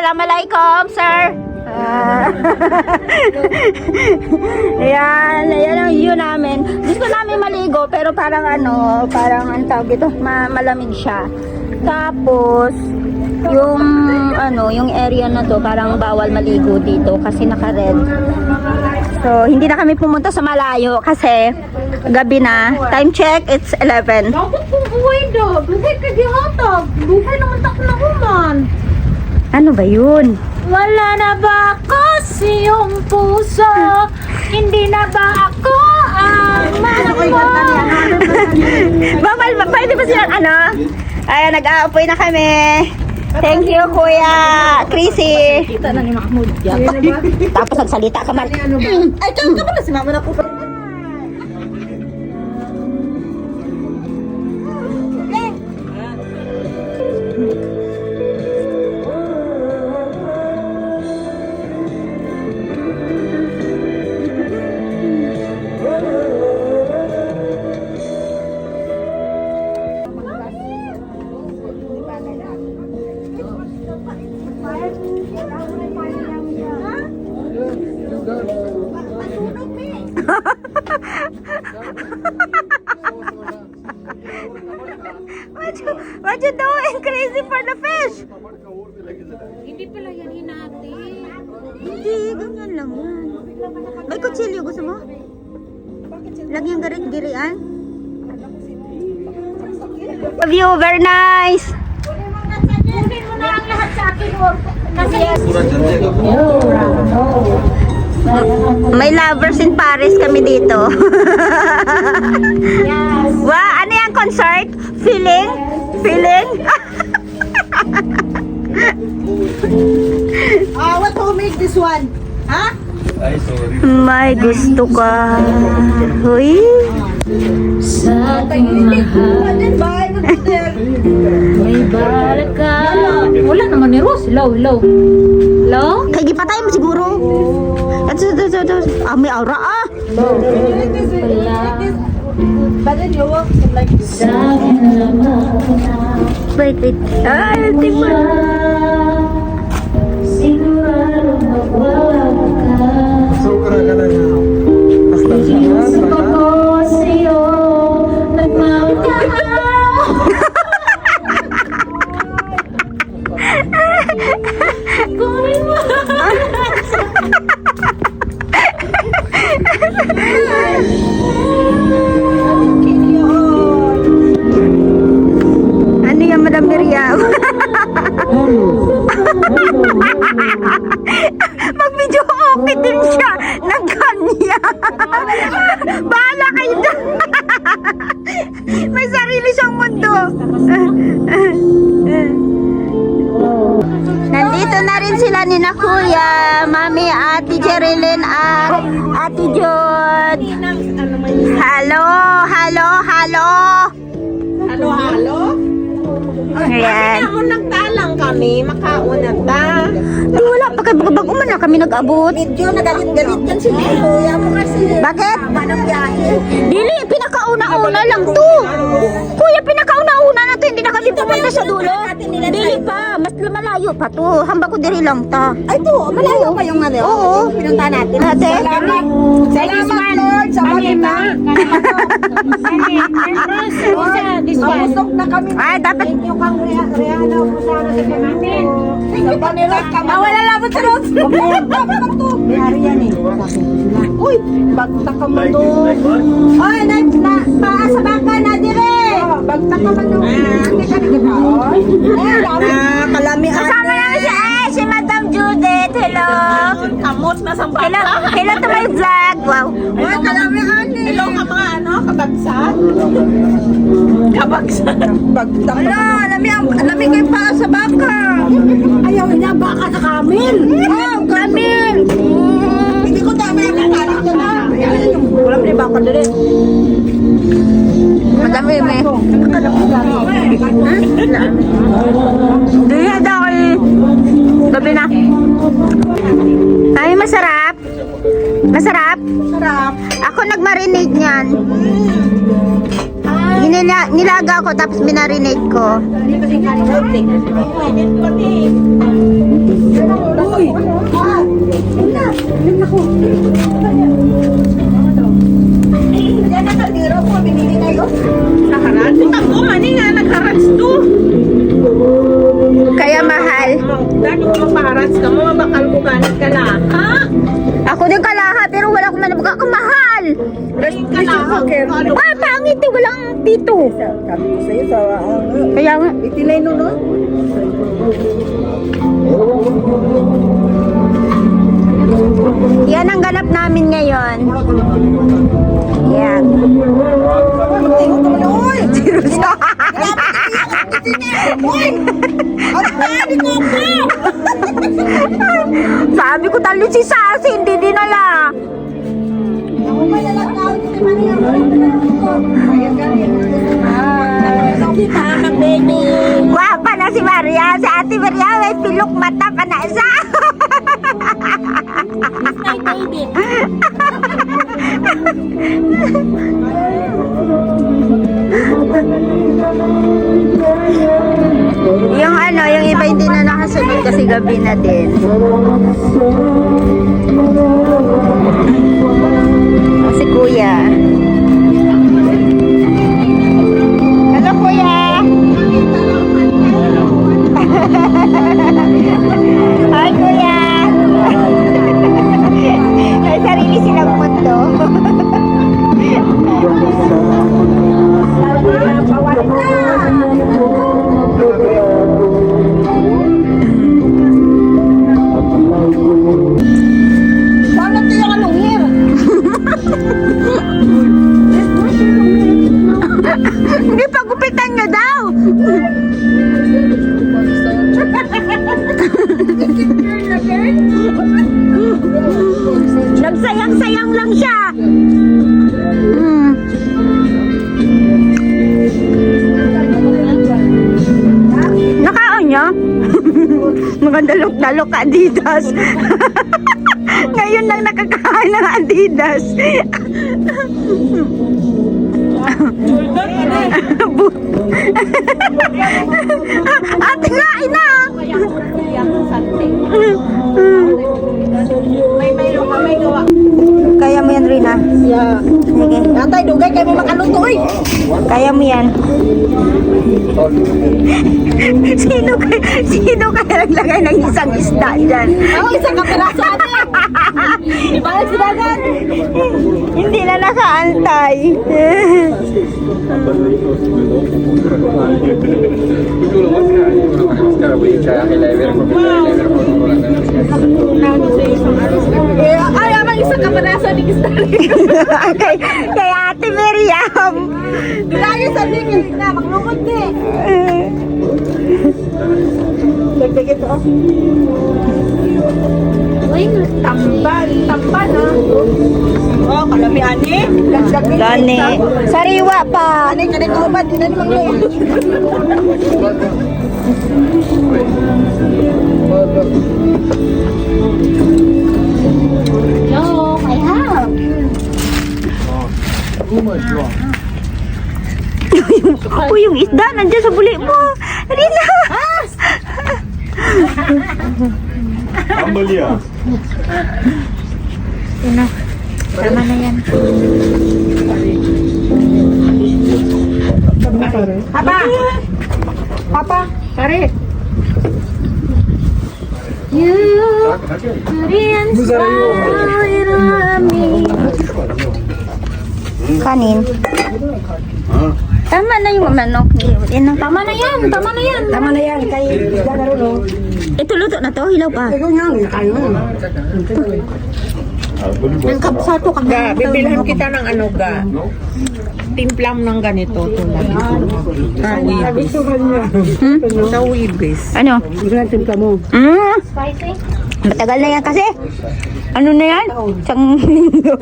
Assalamualaikum, sir. Ayan ang view namin. Gusto namin maligo pero parang ang tawag ito, malamig siya. Tapos yung area na to parang bawal maligo dito kasi naka-red. So, hindi na kami pumunta sa malayo kasi gabi na. Time check, it's 11. Dapat kung buhay daw. Buhay ka di hatag. Buhay naman tak na human. Ano ba yun? Wala na ba ako sa iyong puso? Hindi na ba ako ang manang mo? Bawal, pwede ba siya, Ayan, nag-aapoy na kami. Thank you, Kuya Chrissy. Kita na ni Mahmoud. Tapos nagsalita ka man. Ay, kaya ka pala si mama na po. What you doing? Crazy for the fish? Hindi pala yan hinati. Hindi, ganyan lang yan. May kutsilyo, gusto mo? Lagyan garit-girian? View, very nice! Kunin mo na ang lahat sa akin, or kasi May lovers in Paris kami dito. yes. Wow, ano yung concert? Feeling? What to make this one? Ha? May gusto ka. Huy. Sa aking mahal. May balik ka. Wala naman ni Rose. Low. Kaya gipatay mo siguro. May aura ah. Sa akin naman. Wait. Ay, tiba. Sigurado magwawag ka. Sobra ka na nga. Basta Iusap ako sa'yo. Nagmamahal. Kunin mo. Ano yung Madam Miriam? Mag-video okay din siya ng kanya. Bahala kayo dyan. May sarili siyang mundo. Nandito na rin sila ni na Kuya, Mami, Ate Jerilyn at Ate Jod. Hello. Ayan. Kung nagtalang kami, makauna ta. Di wala pa kayo bago man na kami nag-abot. Medyo nagalit-galit yan si Kuya mo kasi. Bakit? Manang biyahe. Dili, pinakauna-una lang to. Kuya, pinakauna-una na to. Hindi na kami pupunta sa dulo. Dili pa, mas malayo pa to. Hamba ko diri lang ta. Ay to, malayo pa yung ano. Oo. Pinunta natin. Ate? Salamat Lord sa kanila. This one. Busok na kami. Ay, dapat. Yung kang Rihanna ko sana sa namin. Sa kanila. Wala labot sa Lord. Dapat to. Mayari yan eh. Uy, bagta ka mo to. Oy, paasa baka na dire. Bagta ka mo to. Hindi ka nagkita. Kalami. Kasama namin si Madam Judith. Hello. Kamot na sa bata. Hello to my vlog. Wow. Uy, kalami ani. Hello ka mga kabagsak. Bagta. Alami ko yung paa sa baka. Ayaw niya baka sa kamil. Oh, kamil. Hindi ko dami ang kakalak ko na. Wala pa yung baka dali. Madami may. Hindi hada ko gabi na. Ay, masarap. Masarap? Sarap. Ako nag-marinate niyan. Nilaga ko tapos minarinate ko. Hindi pa si Kari. Gats ka mo, bakal ko ganit ka na. Ha? Ako din kalaha, pero wala akong manabag. Ang mahal! Kalaha. Ay, pangit eh, walang pito. Sabi ko sa'yo sa Kaya nga, itilay no, no? yan ang ganap namin ngayon. Yan. Tingog ka mo na, uy! Zero siya. Uy! Ang pari ko ka! Sabi ko talo si Sasi, hindi dinala. Ako may lalakaw, hindi man yan. Kita ka, baby. Guwapa na si Maria. Si Ate Maria may pilok mata pa na isa. Stay, baby. Yung ano, yung iba hindi na nakasunod kasi gabi na din. Si Kuya. Hello, Kuya. Hi, Kuya. May sarili silang mundo. Paano ito yung anong hir? Hindi, pagupitan nyo daw. Nagsayang-sayang lang siya. Hmm. Nakaon niya? Magandalok-dalok Adidas. Ngayon lang nakakain ng Adidas. Ate nga, ina! May gawa. Kaya mo yan, Rina. Yeah. Sige. Natay, dugay kayo mo makaluto, uy. Kaya mo yan. Sino kaya naglagay ng isang isda dyan? Ako, isang kapiraso ate. Ibalik si Dagan. Hindi na nakaantay. Ay, amang isang kapiraso ni Kistalin. Kay Ate Miriam. Grabe sa tingin na, maglungkot ni. Dagdag ito. Uy, tamban ha. Oh, kalami ani. Dagdag ni. Gani. Sariwa pa. Ani, kanay kaubad, hindi na maglungkot. Look, I have. Uy, yung isda nandiyan sa buli mo. Rina. Amalia. Ina. Tama na yan. Papa! Papa! Pare! Kanin. Tama na yung manok. Tama na yan. Tama na yan. Tama na yan, kay isda na rin, oh. Ito luto na to. Hilaw pa. Ikaw nga, kayo. Ang Kapsato ka ga, bibilhan kita ng ano ga. Timplam ng ganito tulad. Sa wibis. Ano? Bibilhan timpla mo. Spicy? Matagal na yan kasi. Ano na yan? Isang linggo.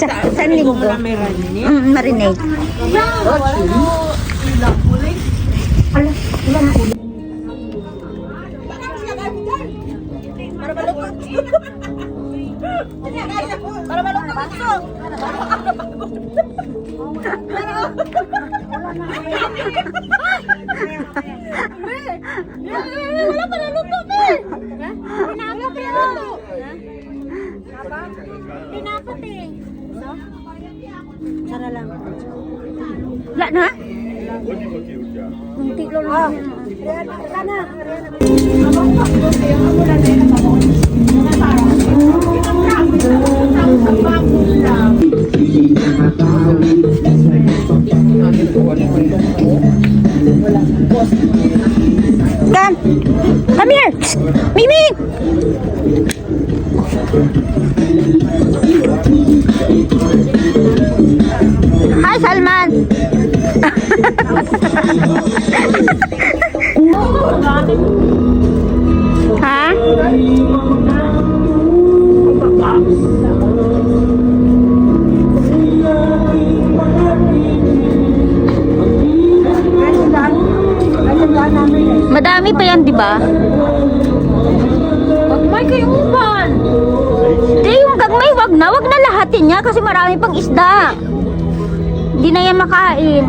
Isang linggo. Marinate. Para malutong. Wala pa naluto, be. Wala pa naluto. Pinapati. Sara lang. Wala na? Muntik lang. Sana. Mimi! Hi, Salman! Ha? Madami pa yan, di ba? May kayo upan. Di, yung gagmay, wag na lahatin niya kasi marami pang isda. Hindi na yan makain.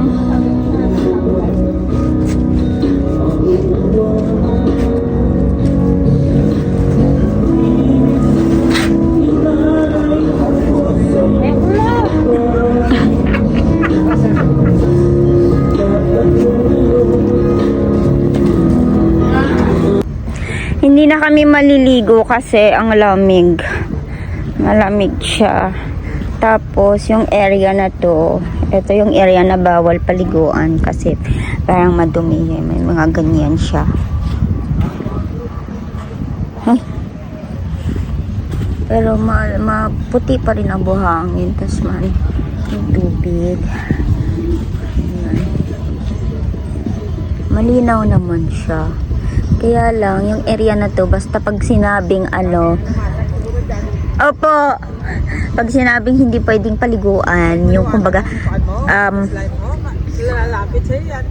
Hindi na kami maliligo kasi ang lamig. Malamig siya. Tapos yung area na to, ito yung area na bawal paliguan kasi parang madumi. May mga ganyan siya. Ay. Pero maputi pa rin ang buhangin. Tapos yung tubig. Ayan. Malinaw naman siya. Kaya lang, yung area na to, basta pag sinabing opo, pag sinabing hindi pwedeng paliguan, yung kumbaga,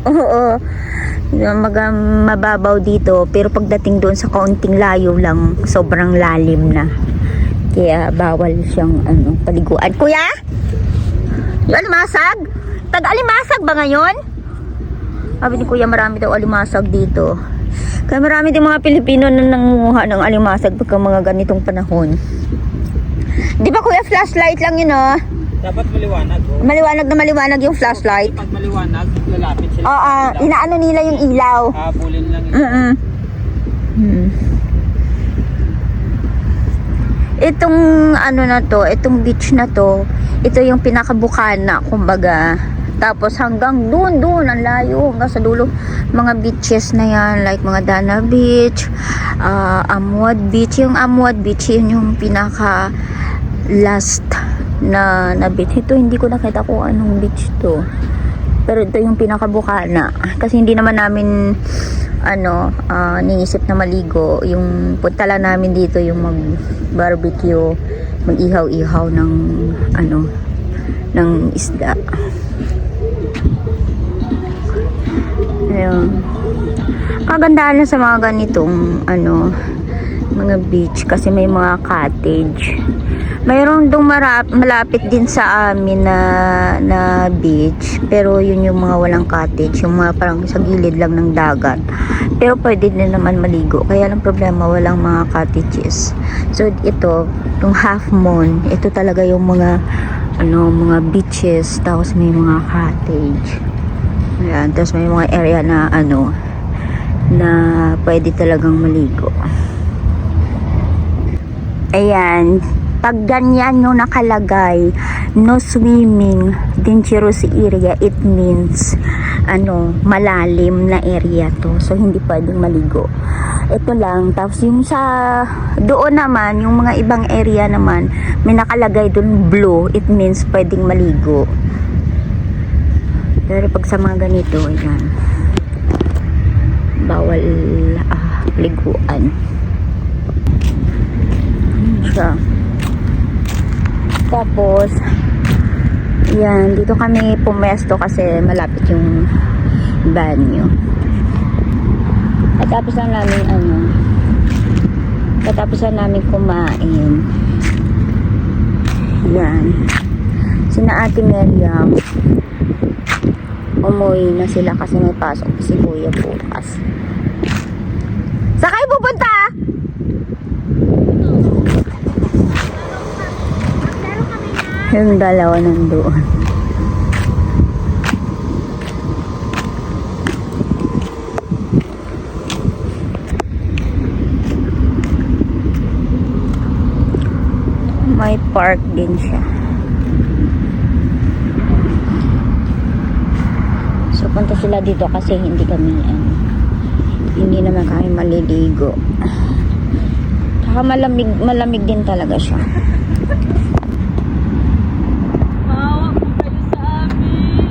oo, mababaw dito, pero pagdating doon sa kaunting layo lang, sobrang lalim na. Kaya bawal siyang paliguan. Kuya? Yung alimasag? Tag-alimasag ba ngayon? Sabi ni Kuya, marami daw alimasag dito. Kaya marami din mga Pilipino na nangunguha ng alimasag pagka mga ganitong panahon. Di ba Kuya, flashlight lang yun, oh? Dapat maliwanag, oh. Maliwanag na maliwanag yung flashlight. Pag maliwanag, lalapit sila. Oo, inaano nila yung ilaw. Habulin lang yun. Itong na to, itong beach na to, ito yung pinakabukana, kumbaga. Tapos hanggang doon, ang layo, hanggang sa dulo, mga beaches na yan, like mga Dana Beach, Amwad Beach. Yung Amwad Beach, yun yung pinaka last na beach. Ito, hindi ko nakita kung anong beach to. Pero ito yung pinakabukana. Kasi hindi naman namin, niisip na maligo. Yung punta lang namin dito, yung mag-barbecue, mag-ihaw-ihaw ng isda. Ayun. Kagandahan lang sa mga ganitong mga beach kasi may mga cottage. Mayroon dong malapit din sa amin na beach, pero yun yung mga walang cottage, yung mga parang sa gilid lang ng dagat. Pero pwede din naman maligo. Kaya lang problema, walang mga cottages. So ito, yung Half Moon, ito talaga yung mga beaches, tapos may mga cottage. Ayan, tapos may mga area na na pwede talagang maligo. Ayan, pag ganyan yung nakalagay, no swimming, dangerous area, it means malalim na area to. So hindi pwedeng maligo. Ito lang. Tapos yung doon naman, yung mga ibang area naman, may nakalagay doon blue, it means pwedeng maligo. Pero pag sa mga ganito, ayan, bawal liguan. Siya. Tapos, yan, dito kami pumesto kasi malapit yung banyo. At tapos na namin kumain. Yan. Sina Ate Miriam, umuwi na sila kasi may pasok si Kuya bukas. Saan kayo pupunta? Yung dalawa nandoon. May park din siya. So punta sila dito kasi hindi naman kami maliligo. Baka malamig din talaga siya. Bawa po kayo sa amin.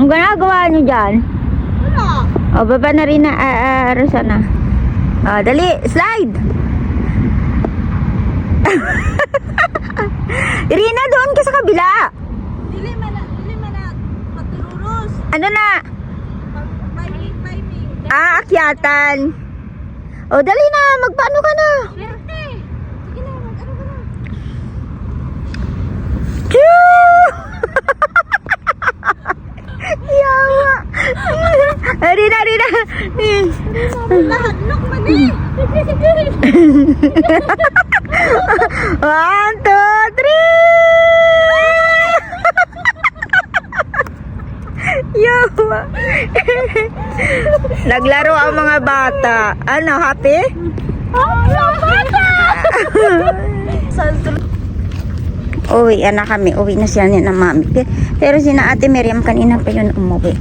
Ang ginagawa niyo dyan? Wala. O, baba na rin na, Rosana. O, dali, slide! Irina, doon ka sa kabila. Dili man na. Patururus. Ano na? Timing. Akyatan. O, dali na, magpaano ka na? Swerte. Sige na, mag-ano ka na. Choo! Yawa. Rina. Lahadlok man eh. 1, 2, 3! Yawa. Naglaro ang mga bata. Ano, happy? Uwi na kami. Uwi na siya ni na mami. Pero sina Ate Miriam kanina pa yun umuwi.